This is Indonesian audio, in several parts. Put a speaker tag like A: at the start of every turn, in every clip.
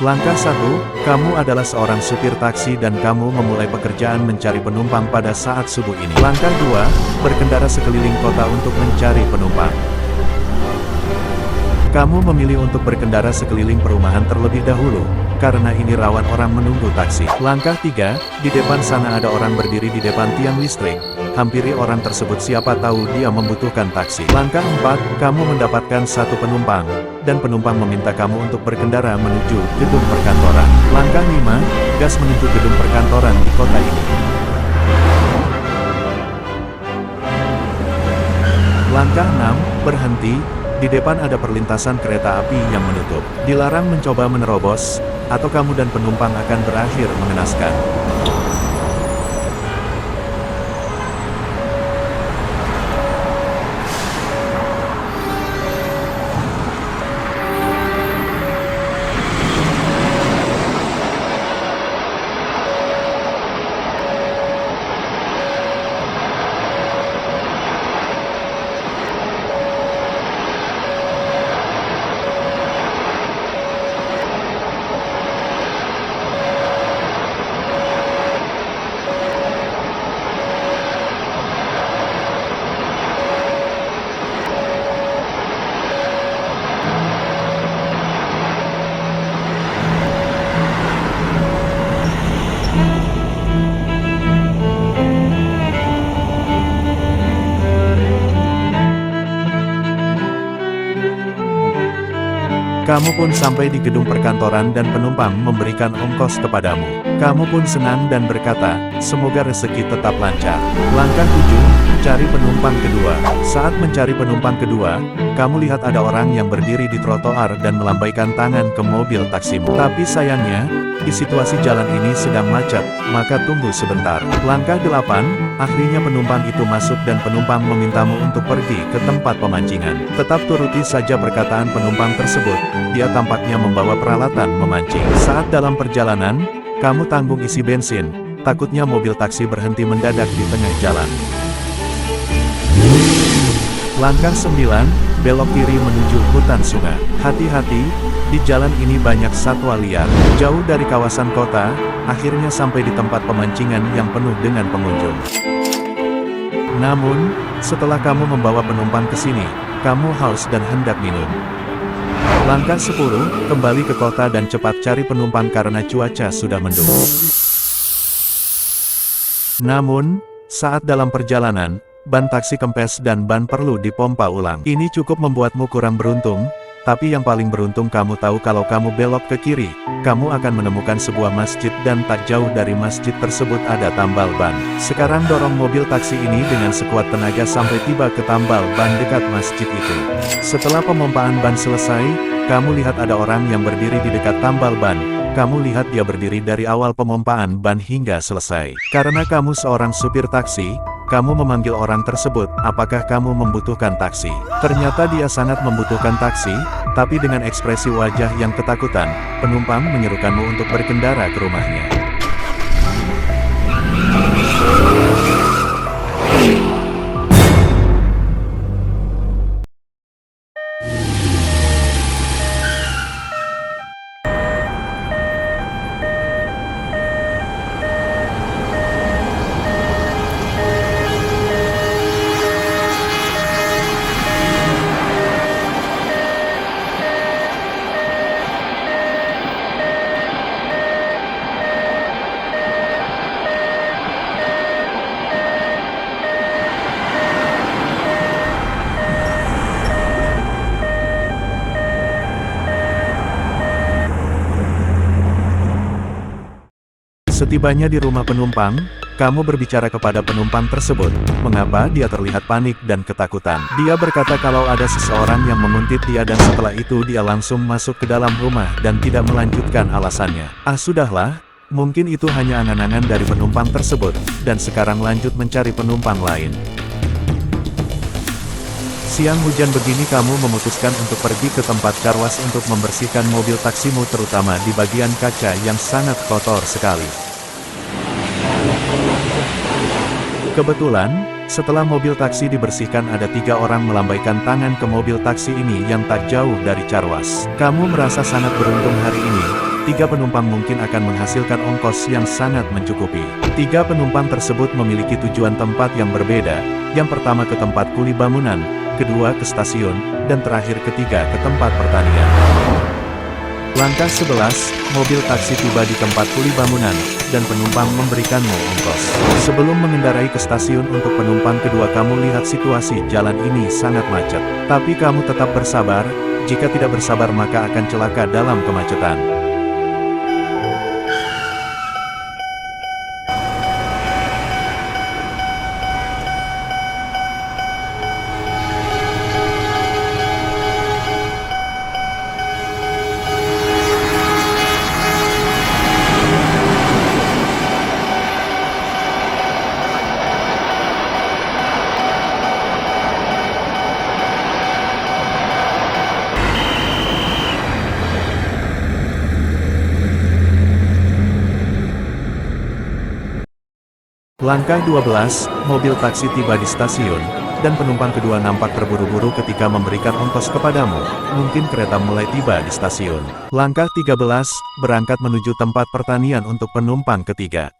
A: Langkah 1, kamu adalah seorang supir taksi dan kamu memulai pekerjaan mencari penumpang pada saat subuh ini. Langkah 2, berkendara sekeliling kota untuk mencari penumpang. Kamu memilih untuk berkendara sekeliling perumahan terlebih dahulu, karena ini rawan orang menunggu taksi. Langkah 3, di depan sana ada orang berdiri di depan tiang listrik. Hampiri orang tersebut, siapa tahu dia membutuhkan taksi. Langkah 4, kamu mendapatkan satu penumpang, dan penumpang meminta kamu untuk berkendara menuju gedung perkantoran. Langkah 5, gas menuju gedung perkantoran di kota ini. Langkah 6, berhenti. Di depan ada perlintasan kereta api yang menutup. Dilarang mencoba menerobos, atau kamu dan penumpang akan berakhir mengenaskan. Kamu pun sampai di gedung perkantoran dan penumpang memberikan ongkos kepadamu. Kamu pun senang dan berkata, semoga rezeki tetap lancar. Langkah 7, cari penumpang kedua. Saat mencari penumpang kedua, kamu lihat ada orang yang berdiri di trotoar dan melambaikan tangan ke mobil taksimu. Tapi sayangnya, di situasi jalan ini sedang macet, maka tunggu sebentar. Langkah 8, akhirnya penumpang itu masuk dan penumpang memintamu untuk pergi ke tempat pemancingan. Tetap turuti saja perkataan penumpang tersebut, dia tampaknya membawa peralatan memancing. Saat dalam perjalanan, kamu tanggung isi bensin, takutnya mobil taksi berhenti mendadak di tengah jalan. Langkah 9, belok kiri menuju hutan sungai. Hati-hati, di jalan ini banyak satwa liar. Jauh dari kawasan kota, akhirnya sampai di tempat pemancingan yang penuh dengan pengunjung. Namun, setelah kamu membawa penumpang ke sini, kamu haus dan hendak minum. Langkah 10, kembali ke kota dan cepat cari penumpang karena cuaca sudah mendung. Namun, saat dalam perjalanan, ban taksi kempes dan ban perlu dipompa ulang. Ini cukup membuatmu kurang beruntung, tapi yang paling beruntung kamu tahu kalau kamu belok ke kiri, kamu akan menemukan sebuah masjid dan tak jauh dari masjid tersebut ada tambal ban. Sekarang dorong mobil taksi ini dengan sekuat tenaga sampai tiba ke tambal ban dekat masjid itu. Setelah pemompaan ban selesai, kamu lihat ada orang yang berdiri di dekat tambal ban. Kamu lihat dia berdiri dari awal pemompaan ban hingga selesai. Karena kamu seorang supir taksi, kamu memanggil orang tersebut, apakah kamu membutuhkan taksi? Ternyata dia sangat membutuhkan taksi, tapi dengan ekspresi wajah yang ketakutan, penumpang menyerukanmu untuk berkendara ke rumahnya. Setibanya di rumah penumpang, kamu berbicara kepada penumpang tersebut, mengapa dia terlihat panik dan ketakutan. Dia berkata kalau ada seseorang yang menguntit dia dan setelah itu dia langsung masuk ke dalam rumah dan tidak melanjutkan alasannya. Ah sudahlah, mungkin itu hanya angan-angan dari penumpang tersebut, dan sekarang lanjut mencari penumpang lain. Siang hujan begini kamu memutuskan untuk pergi ke tempat car wash untuk membersihkan mobil taksimu terutama di bagian kaca yang sangat kotor sekali. Kebetulan, setelah mobil taksi dibersihkan ada 3 orang melambaikan tangan ke mobil taksi ini yang tak jauh dari car wash. Kamu merasa sangat beruntung hari ini, 3 penumpang mungkin akan menghasilkan ongkos yang sangat mencukupi. 3 penumpang tersebut memiliki tujuan tempat yang berbeda. Yang pertama ke tempat kuli bangunan, kedua ke stasiun, dan terakhir ketiga ke tempat pertanian. Langkah 11, mobil taksi tiba di tempat kuli bangunan, dan penumpang memberikanmu ongkos. Sebelum mengendarai ke stasiun untuk penumpang kedua, kamu lihat situasi jalan ini sangat macet. Tapi kamu tetap bersabar, jika tidak bersabar maka akan celaka dalam kemacetan. Langkah 12, mobil taksi tiba di stasiun, dan penumpang kedua nampak terburu-buru ketika memberikan ongkos kepadamu. Mungkin kereta mulai tiba di stasiun. Langkah 13, berangkat menuju tempat pertanian untuk penumpang ketiga.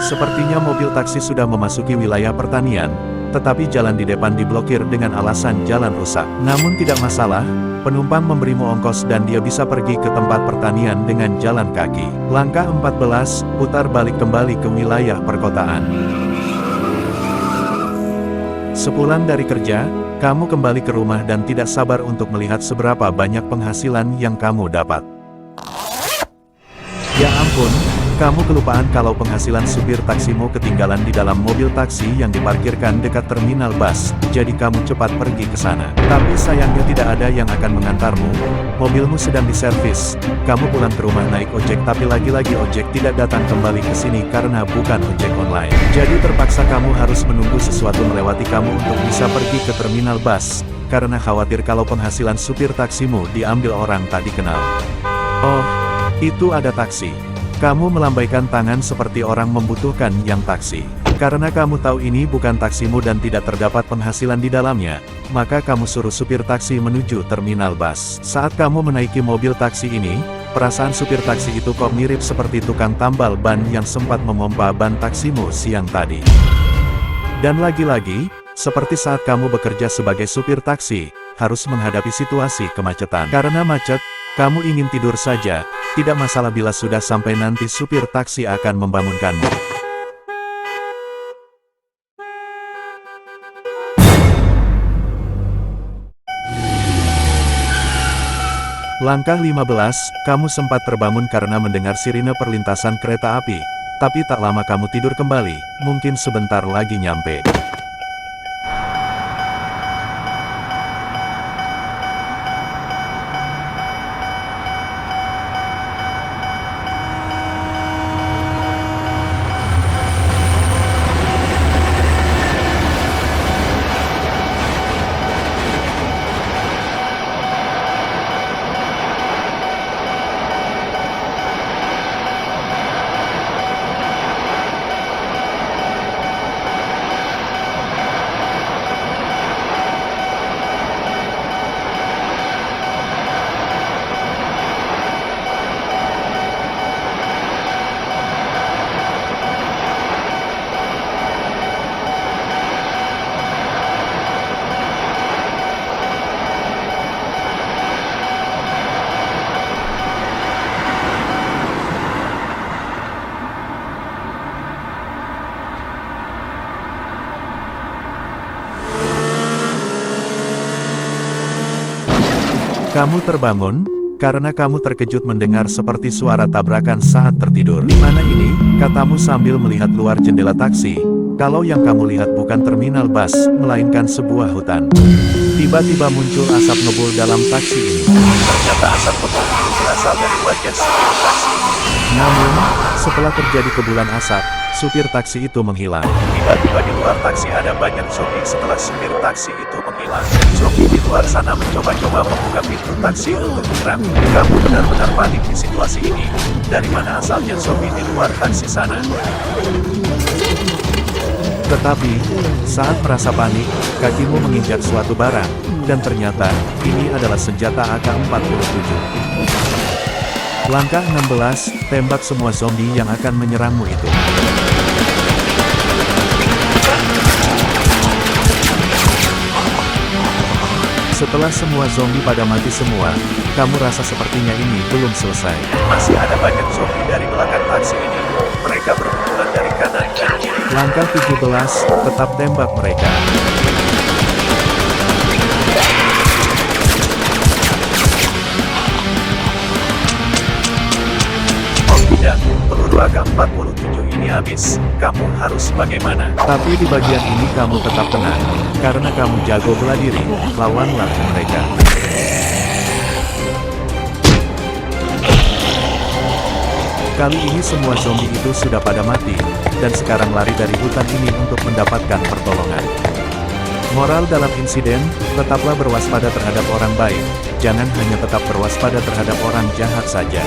A: Sepertinya mobil taksi sudah memasuki wilayah pertanian, tetapi jalan di depan diblokir dengan alasan jalan rusak. Namun tidak masalah, penumpang memberimu ongkos dan dia bisa pergi ke tempat pertanian dengan jalan kaki. Langkah 14, putar balik kembali ke wilayah perkotaan. Sepulang dari kerja, kamu kembali ke rumah dan tidak sabar untuk melihat seberapa banyak penghasilan yang kamu dapat. Ya ampun! Kamu kelupaan kalau penghasilan supir taksimu ketinggalan di dalam mobil taksi yang diparkirkan dekat terminal bus, jadi kamu cepat pergi ke sana. Tapi sayangnya tidak ada yang akan mengantarmu. Mobilmu sedang diservis. Kamu pulang ke rumah naik ojek tapi lagi-lagi ojek tidak datang kembali ke sini karena bukan ojek online. Jadi terpaksa kamu harus menunggu sesuatu melewati kamu untuk bisa pergi ke terminal bus, karena khawatir kalau penghasilan supir taksimu diambil orang tak dikenal. Oh, itu ada taksi. Kamu melambaikan tangan seperti orang membutuhkan yang taksi. Karena kamu tahu ini bukan taksimu dan tidak terdapat penghasilan di dalamnya, maka kamu suruh supir taksi menuju terminal bus. Saat kamu menaiki mobil taksi ini, perasaan supir taksi itu kok mirip seperti tukang tambal ban yang sempat memompa ban taksimu siang tadi. Dan lagi-lagi, seperti saat kamu bekerja sebagai supir taksi, harus menghadapi situasi kemacetan. Karena macet, kamu ingin tidur saja, tidak masalah bila sudah sampai nanti supir taksi akan membangunkanmu. Langkah 15, kamu sempat terbangun karena mendengar sirine perlintasan kereta api, tapi tak lama kamu tidur kembali, mungkin sebentar lagi nyampe. Kamu terbangun, karena kamu terkejut mendengar seperti suara tabrakan saat tertidur. "Di mana ini?" katamu sambil melihat luar jendela taksi. Kalau yang kamu lihat bukan terminal bus, melainkan sebuah hutan. Tiba-tiba muncul asap ngebul dalam taksi ini.
B: Ternyata asap ngebul itu berasal dari wajah supir taksi.
A: Namun, setelah terjadi kebulan asap, supir taksi itu menghilang.
B: Tiba-tiba di luar taksi ada banyak zombie. Setelah supir taksi itu menghilang, zombie di luar sana mencoba-coba membuka pintu taksi untuk menyerang. Kamu benar-benar panik di situasi ini. Dari mana asalnya zombie di luar taksi sana?
A: Tetapi, saat merasa panik, kakimu menginjak suatu barang, dan ternyata, ini adalah senjata AK-47. Langkah 16, tembak semua zombie yang akan menyerangmu itu. Setelah semua zombie pada mati semua, kamu rasa sepertinya ini belum selesai.
B: Masih ada banyak zombie dari belakang taksi ini. Mereka bermunculan dari kanan dan kiri.
A: Langkah 17, tetap tembak mereka.
B: Oh tidak, peluru AK-47 ini habis. Kamu harus bagaimana?
A: Tapi di bagian ini kamu tetap tenang, karena kamu jago bela diri, lawanlah mereka. Kali ini semua zombie itu sudah pada mati, dan sekarang lari dari hutan ini untuk mendapatkan pertolongan. Moral dalam insiden, tetaplah berwaspada terhadap orang baik, jangan hanya tetap berwaspada terhadap orang jahat saja.